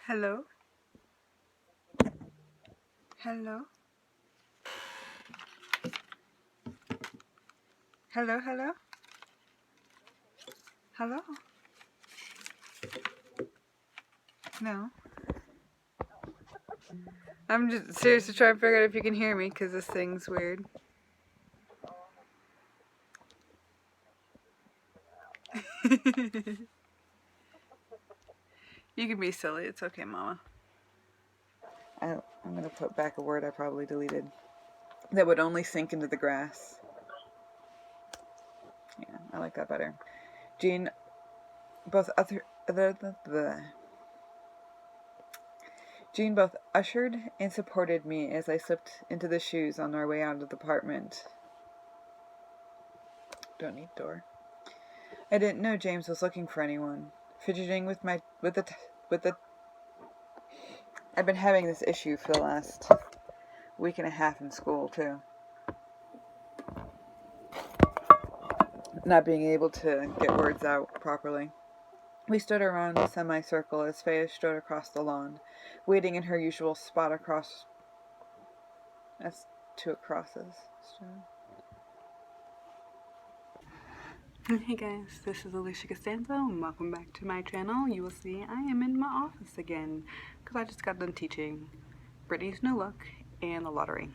Hello? Hello? Hello, hello? Hello? No. I'm just seriously trying to figure out if you can hear me because this thing's weird. You can be silly. It's okay, Mama. I'm going to put back a word I probably deleted. That would only sink into the grass. Yeah, I like that better. Jean both Jean both ushered and supported me as I slipped into the shoes on our way out of the apartment. Don't need door. I didn't know James was looking for anyone. Fidgeting with the I've been having this issue for the last week and a half in school too. Not being able to get words out properly. We stood around a semicircle as Faya stood across the lawn, waiting in her usual spot across as two crosses. Hey guys, this is Alisha Costanzo and welcome back to my channel. You will see I am in my office again because I just got done teaching Brittany's New Look and the lottery,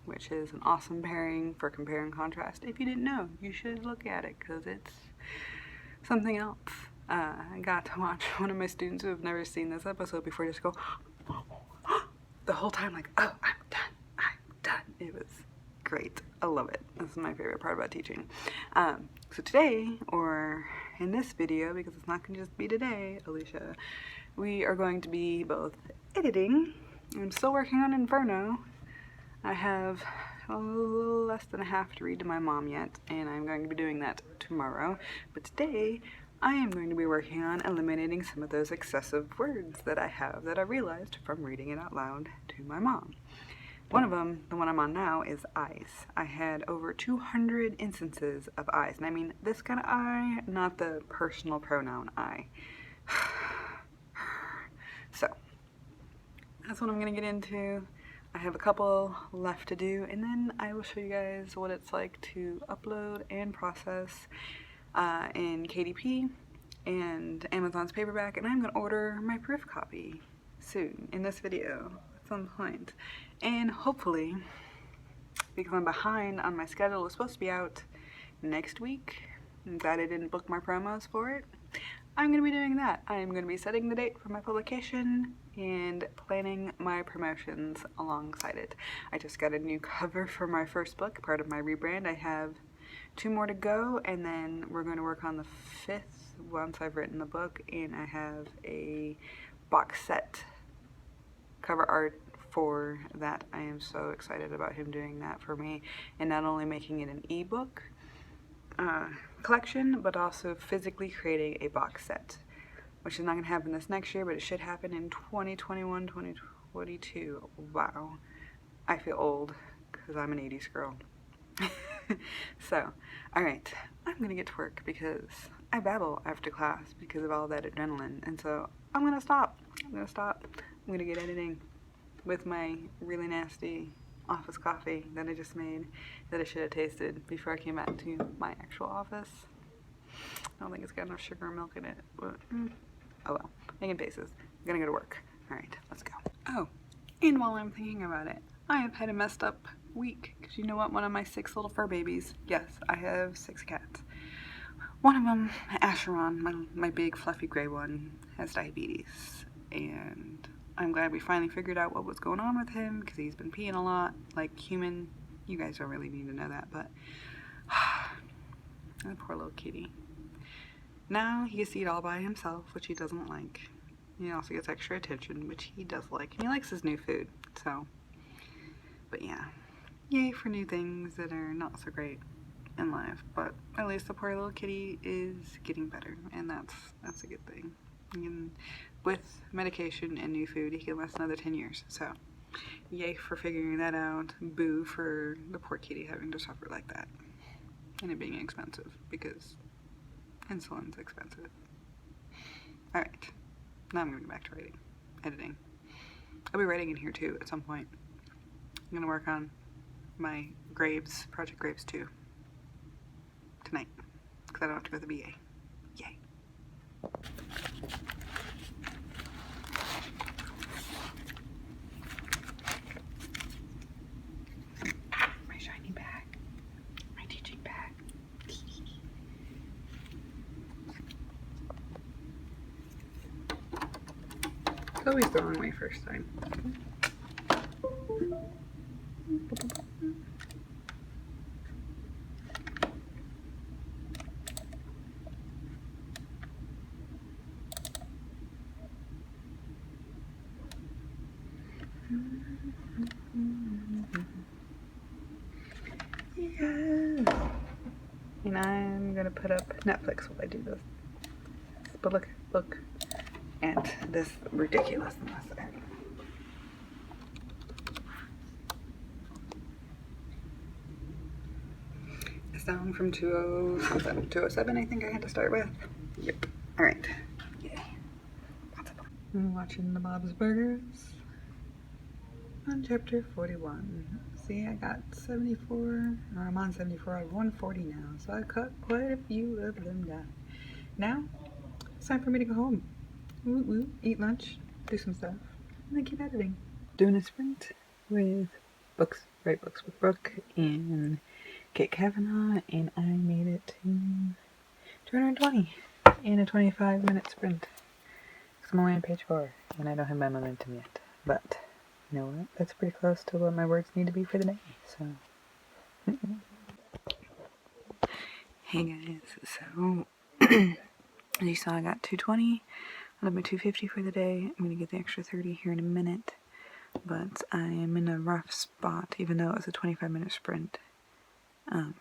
which is an awesome pairing for compare and contrast. If you didn't know, you should look at it because it's something else. I got to watch one of my students who have never seen this episode before just go the whole time like, oh, I'm done. It was great. I love it. This is my favorite part about teaching. So today, or in this video, because it's not going to just be today, Alicia, we are going to be both editing. I'm still working on Inferno. I have a little less than a half to read to my mom yet, and I'm going to be doing that tomorrow. But today, I am going to be working on eliminating some of those excessive words that I have that I realized from reading it out loud to my mom. One of them, the one I'm on now, is eyes. I had over 200 instances of eyes, and I mean this kind of eye, not the personal pronoun I. So, that's what I'm going to get into. I have a couple left to do, and then I will show you guys what it's like to upload and process in KDP and Amazon's paperback, and I'm going to order my proof copy soon in this video at some point. And hopefully, because I'm behind on my schedule, it's supposed to be out next week, and that I didn't book my promos for it, I'm going to be doing that. I'm going to be setting the date for my publication and planning my promotions alongside it. I just got a new cover for my first book, part of my rebrand. I have 2 more to go, and then we're going to work on the 5th once I've written the book, and I have a box set cover art for that. I am so excited about him doing that for me, and not only making it an ebook collection, but also physically creating a box set, which is not going to happen this next year, but it should happen in 2021, 2022. Wow, I feel old because I'm an 80s girl. So, alright, I'm going to get to work because I babble after class because of all that adrenaline, and so I'm going to stop. I'm going to get editing with my really nasty office coffee that I just made that I should have tasted before I came back to my actual office. I don't think it's got enough sugar or milk in it, but oh well. Making faces. I'm going to go to work. Alright, let's go. Oh, and while I'm thinking about it, I have had a messed up week, because you know what, one of my 6 little fur babies, yes, I have 6 cats. One of them, Asheron, my big fluffy gray one, has diabetes, and I'm glad we finally figured out what was going on with him, because he's been peeing a lot, like human. You guys don't really need to know that, but that poor little kitty. Now he gets to eat all by himself, which he doesn't like. He also gets extra attention, which he does like, and he likes his new food, so. But yeah, yay for new things that are not so great in life, but at least the poor little kitty is getting better, and that's a good thing. And with medication and new food, he can last another 10 years, so yay for figuring that out. Boo for the poor kitty having to suffer like that, and it being expensive, because insulin's expensive. Alright, now I'm gonna get back to writing. editing. I'll be writing in here too at some point. I'm gonna work on my Graves, Project Graves 2 tonight, because I don't have to go to the VA. Yay. My shiny bag. My teaching bag. It's always the wrong way first time. Yes. And I'm gonna put up Netflix while I do this. But look at this ridiculousness. It's down from 207. 207 I think I had to start with. Yep. Alright. Yay. I'm watching the Bob's Burgers on chapter 41. See, I got 74, or I'm on 74 out of 140 now, so I cut quite a few of them down. Now, it's time for me to go home. Woot woot, eat lunch, do some stuff, and then keep editing. Doing a sprint with books, write books with Brooke and Kate Kavanaugh, and I made it to 220 in a 25-minute sprint. Because I'm only on page 4, and I don't have my momentum yet. But, you know what? That's pretty close to what my words need to be for the day, so. Hey guys, so, as you saw, I got 220 out of my 250 for the day. I'm going to get the extra 30 here in a minute. But I am in a rough spot, even though it was a 25-minute sprint. I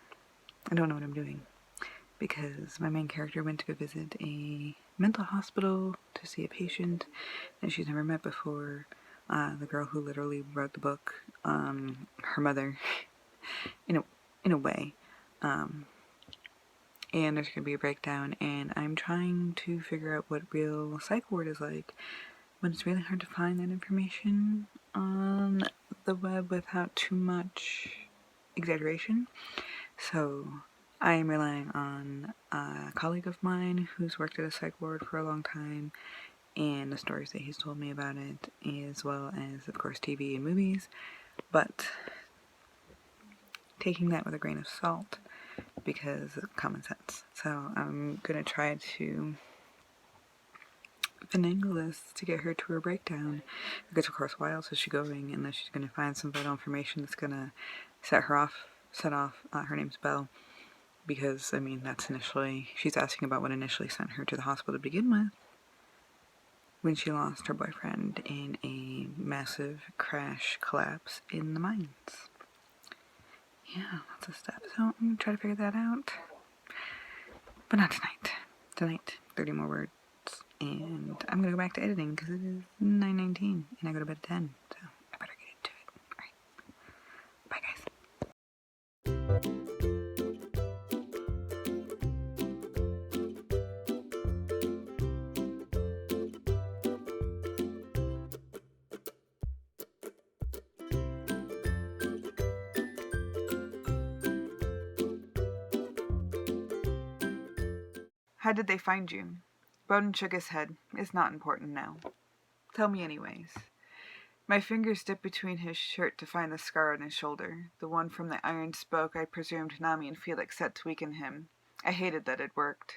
don't know what I'm doing, because my main character went to go visit a mental hospital to see a patient that she's never met before. The girl who literally wrote the book, her mother, in a way. And there's going to be a breakdown, and I'm trying to figure out what real psych ward is like, when it's really hard to find that information on the web without too much exaggeration. So I am relying on a colleague of mine who's worked at a psych ward for a long time, and the stories that he's told me about it, as well as, of course, TV and movies, but taking that with a grain of salt, because of common sense. So I'm gonna try to finagle this to get her to her breakdown, because of course, why else is she going unless she's gonna find some vital information that's gonna set off her name's Belle, because I mean that's initially, she's asking about what initially sent her to the hospital to begin with, when she lost her boyfriend in a massive crash collapse in the mines. Yeah, lots of stuff. So I'm gonna try to figure that out, but not tonight. Tonight, 30 more words, and I'm gonna go back to editing because it is 9:19 and I go to bed at 10, so I better get into it. Alright, bye guys. How did they find you? Bowden shook his head. It's not important now. Tell me anyways. My fingers dipped between his shirt to find the scar on his shoulder, the one from the iron spoke I presumed Nami and Felix set to weaken him. I hated that it worked.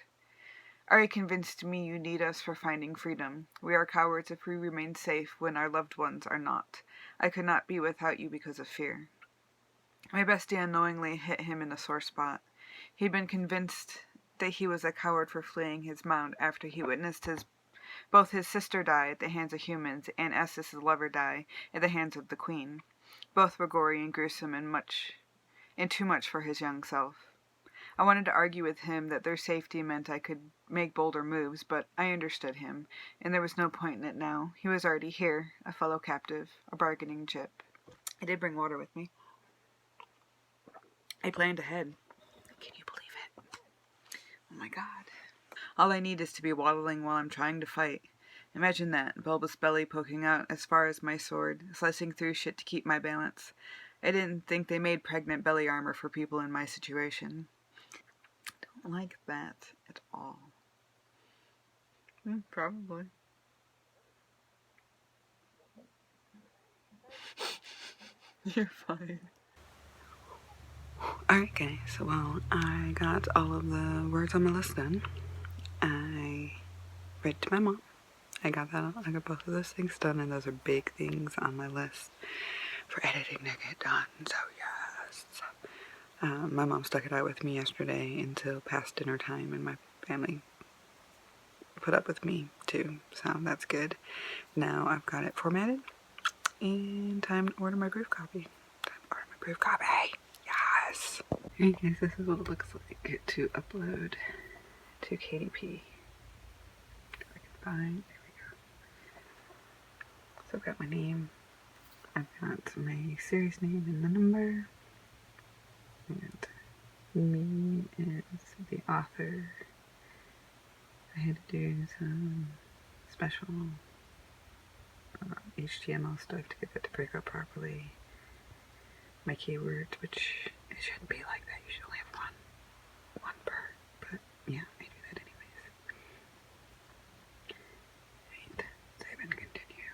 Ari convinced me you need us for finding freedom. We are cowards if we remain safe when our loved ones are not. I could not be without you because of fear. My bestie unknowingly hit him in a sore spot. He'd been convinced that he was a coward for fleeing his mount after he witnessed both his sister die at the hands of humans and Estes' lover die at the hands of the Queen. Both were gory and gruesome and too much for his young self. I wanted to argue with him that their safety meant I could make bolder moves, but I understood him, and there was no point in it now. He was already here, a fellow captive, a bargaining chip. I did bring water with me. I planned ahead. Can you believe it? Oh my god. All I need is to be waddling while I'm trying to fight. Imagine that, bulbous belly poking out as far as my sword, slicing through shit to keep my balance. I didn't think they made pregnant belly armor for people in my situation. Don't like that at all. Probably. You're fine. Alright guys, so well, I got all of the words on my list done. I read to my mom. I got both of those things done, and those are big things on my list for editing to get done, so yes. My mom stuck it out with me yesterday until past dinner time, and my family put up with me too, so that's good. Now I've got it formatted, and time to order my proof copy. Yes! Hey guys, this is what it looks like to upload to KDP. If I can find, there we go. So I've got my name, I've got my series name and the number, and me as the author. I had to do some special HTML stuff to get that to break up properly. My keywords, which it shouldn't be like that. You should only have one per. But yeah, I do that anyways. Right, save and continue.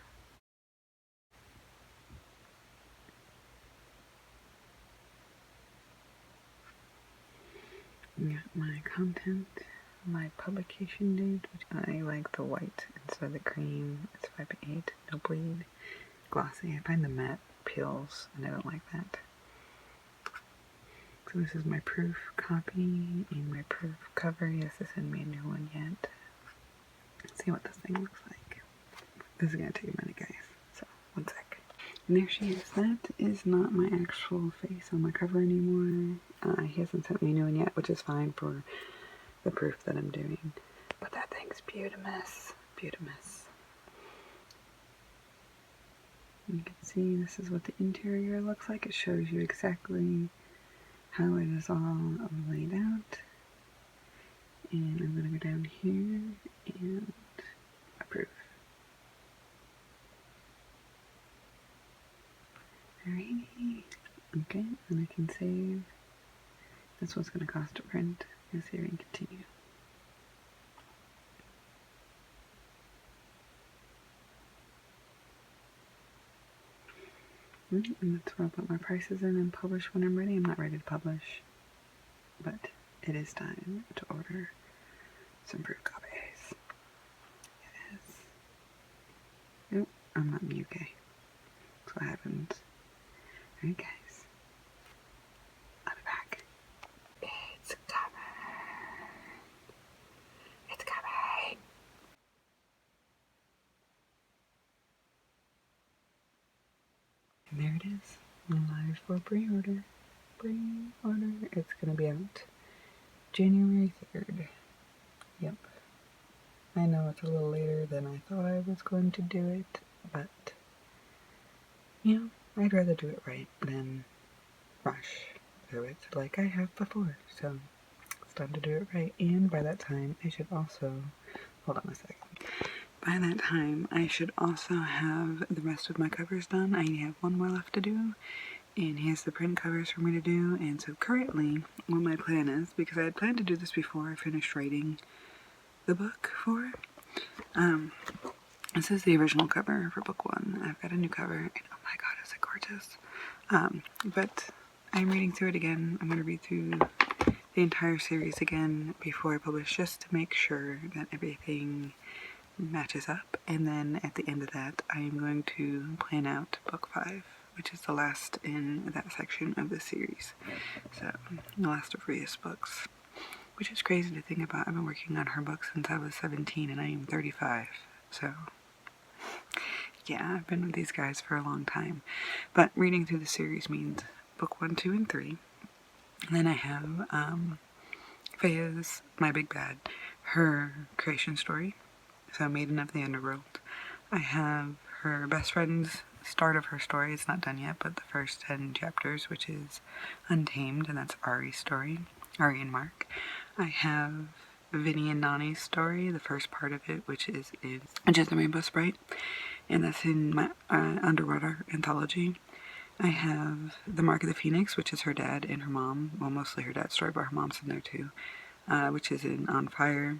Got my content, my publication date, which I like the white instead of the cream. It's 5/8, no bleed, glossy. I find the matte peels, and I don't like that. So this is my proof copy and my proof cover. Yes, they send me a new one yet. Let's see what this thing looks like. This is gonna take a minute, guys. So, one sec. And there she is. That is not my actual face on my cover anymore. He hasn't sent me a new one yet, which is fine for the proof that I'm doing. But that thing's beautimous. Beautimous. You can see this is what the interior looks like. It shows you exactly how it is all laid out. And I'm going to go down here and approve. Alrighty. Okay, and I can save. That's what's going to cost to print. And save and continue. And that's where I'll put my prices in and publish when I'm ready. I'm not ready to publish, but it is time to order some proof copies. Yes. Nope, I'm not in the UK. That's what happens. Alright guys. I'll be back. It's coming. It's coming. And there it is. Live for pre-order. Pre-order. It's gonna be out January 3rd. Yep. I know it's a little later than I thought I was going to do it, but you know, I'd rather do it right than rush through it like I have before. So it's time to do it right. And by that time, I should also, hold on a second. By that time, I should also have the rest of my covers done. I only have one more left to do, and here's the print covers for me to do. And so currently, what my plan is, because I had planned to do this before I finished writing the book for, this is the original cover for book 1. I've got a new cover, and oh my god, is it gorgeous. But I'm reading through it again. I'm going to read through the entire series again before I publish, just to make sure that everything matches up, and then at the end of that I am going to plan out book 5, which is the last in that section of the series. So the last of Ria's books, which is crazy to think about. I've been working on her books since I was 17 and I am 35, so yeah, I've been with these guys for a long time. But reading through the series means book 1, 2, and 3. And then I have Fea's My Big Bad, her creation story. So Maiden of the Underworld. I have her best friend's start of her story. It's not done yet, but the first 10 chapters, which is Untamed, and that's Ari's story. Ari and Mark. I have Vinny and Nani's story, the first part of it, which is the Rainbow Sprite, and that's in my underwater anthology. I have The Mark of the Phoenix, which is her dad and her mom, well, mostly her dad's story, but her mom's in there too, which is in On Fire.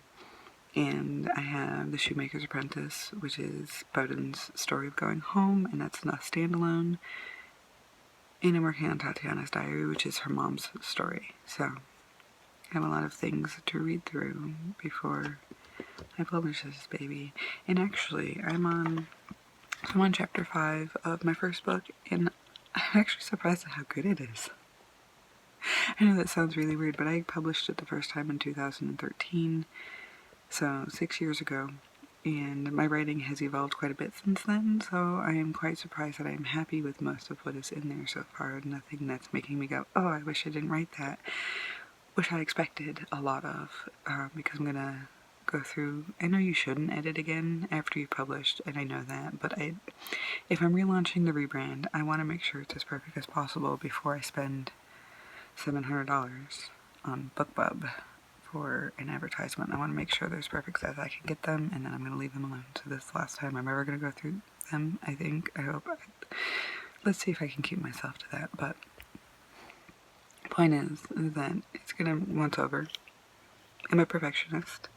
And I have The Shoemaker's Apprentice, which is Bowden's story of going home, and that's not standalone. And I'm working on Tatiana's Diary, which is her mom's story. So I have a lot of things to read through before I publish this baby. And actually, I'm on chapter 5 of my first book, and I'm actually surprised at how good it is. I know that sounds really weird, but I published it the first time in 2013, so 6 years ago, and my writing has evolved quite a bit since then, so I am quite surprised that I am happy with most of what is in there so far. Nothing that's making me go, oh, I wish I didn't write that, which I expected a lot of, because I'm gonna go through. I know you shouldn't edit again after you've published, and I know that, but if I'm relaunching the rebrand, I want to make sure it's as perfect as possible before I spend $700 on BookBub for an advertisement. I want to make sure they're as perfect as I can get them, and then I'm going to leave them alone. So this is the last time I'm ever going to go through them, I think. I hope. Let's see if I can keep myself to that, but the point is that it's going to, once over, I'm a perfectionist,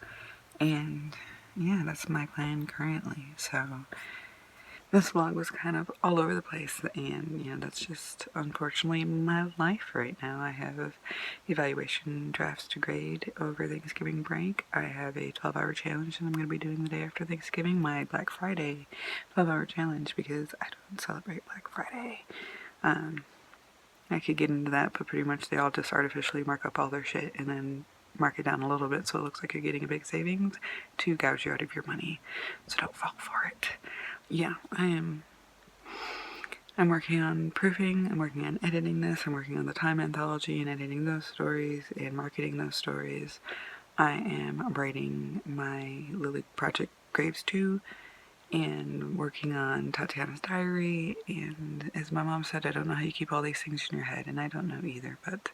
and yeah, that's my plan currently. So this vlog was kind of all over the place, and yeah, that's just unfortunately my life right now. I have evaluation drafts to grade over Thanksgiving break. I have a 12-hour challenge that I'm going to be doing the day after Thanksgiving, my Black Friday 12-hour challenge, because I don't celebrate Black Friday. I could get into that, but pretty much they all just artificially mark up all their shit and then mark it down a little bit so it looks like you're getting a big savings to gouge you out of your money. So don't fall for it. Yeah, I'm working on proofing, I'm working on editing this, I'm working on the time anthology and editing those stories and marketing those stories. I am writing my Lily Project Graves 2 and working on Tatiana's Diary, and as my mom said, I don't know how you keep all these things in your head, and I don't know either, but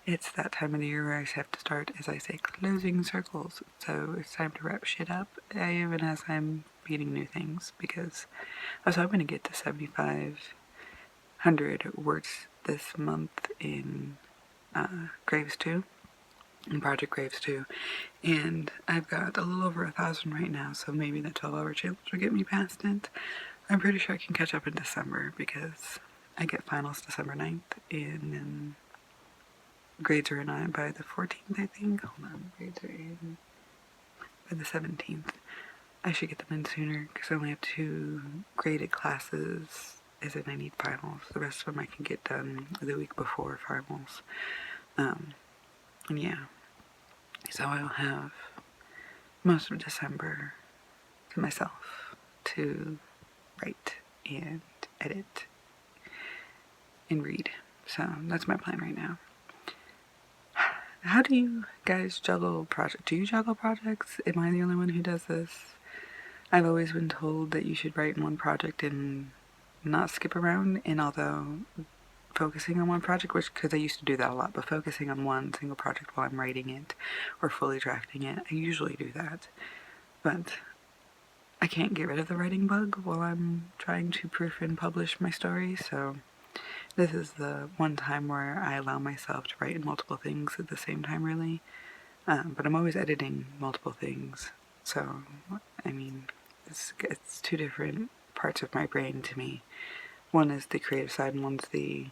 it's that time of the year where I have to start, as I say, closing circles. So it's time to wrap shit up, even as I'm reading new things, because I was hoping to get to 7,500 words this month in Graves 2, in Project Graves 2, and I've got a little over 1,000 right now, so maybe that 12-hour challenge will get me past it. I'm pretty sure I can catch up in December, because I get finals December 9th, and then grades are in by the 14th, I think. Hold on, grades are in by the 17th. I should get them in sooner, because I only have 2 graded classes, as in I need finals. The rest of them I can get done the week before finals. And yeah, so I'll have most of December to myself to write and edit and read. So that's my plan right now. How do you guys juggle projects? Do you juggle projects? Am I the only one who does this? I've always been told that you should write in one project and not skip around, and although focusing on one project, which, because I used to do that a lot, but focusing on one single project while I'm writing it or fully drafting it, I usually do that. But I can't get rid of the writing bug while I'm trying to proof and publish my story, so this is the one time where I allow myself to write in multiple things at the same time, really. But I'm always editing multiple things, so, I mean, it's 2 different parts of my brain to me. One is the creative side, and one's the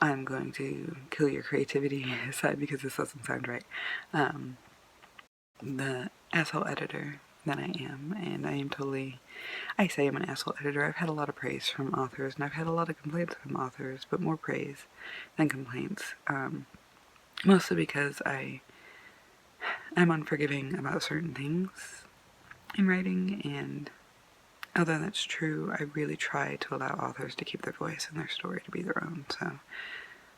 I'm going to kill your creativity side, because this doesn't sound right. The asshole editor that I am, and I am totally, I say I'm an asshole editor. I've had a lot of praise from authors, and I've had a lot of complaints from authors, but more praise than complaints. Mostly because I'm unforgiving about certain things in writing, and although that's true, I really try to allow authors to keep their voice and their story to be their own, so,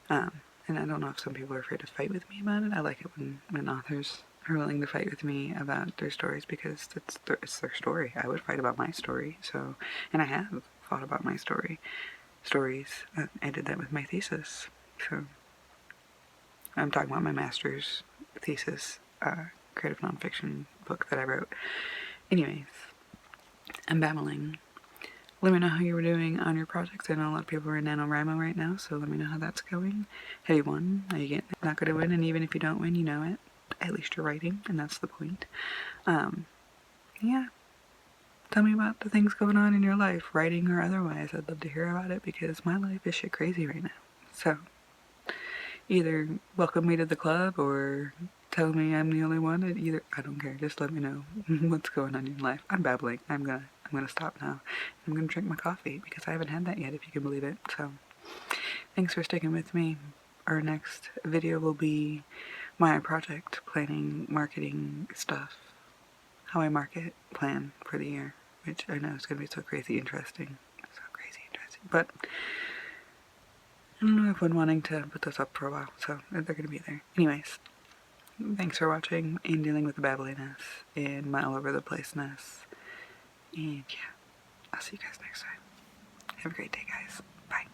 and I don't know if some people are afraid to fight with me about it. I like it when authors are willing to fight with me about their stories, because it's their story. I would fight about my story, so, and I have fought about my stories. I did that with my thesis, so I'm talking about my master's thesis creative nonfiction book that I wrote. Anyways, I'm babbling. Let me know how you were doing on your projects. I know a lot of people are in NaNoWriMo right now, so let me know how that's going. Have you won? Are you getting not going to win? And even if you don't win, you know it. At least you're writing, and that's the point. Yeah. Tell me about the things going on in your life, writing or otherwise. I'd love to hear about it because my life is shit crazy right now. So, either welcome me to the club or tell me I'm the only one. I don't care. Just let me know what's going on in your life. I'm babbling. I'm gonna stop now. I'm gonna drink my coffee because I haven't had that yet, if you can believe it. So, thanks for sticking with me. Our next video will be my project planning, marketing stuff. How I market plan for the year, which I know is going to be so crazy interesting. But I don't know, I've been wanting to put this up for a while, so they're going to be there. Anyways, thanks for watching and dealing with the babbliness and my all over the placeness. And yeah, I'll see you guys next time. Have a great day, guys. Bye.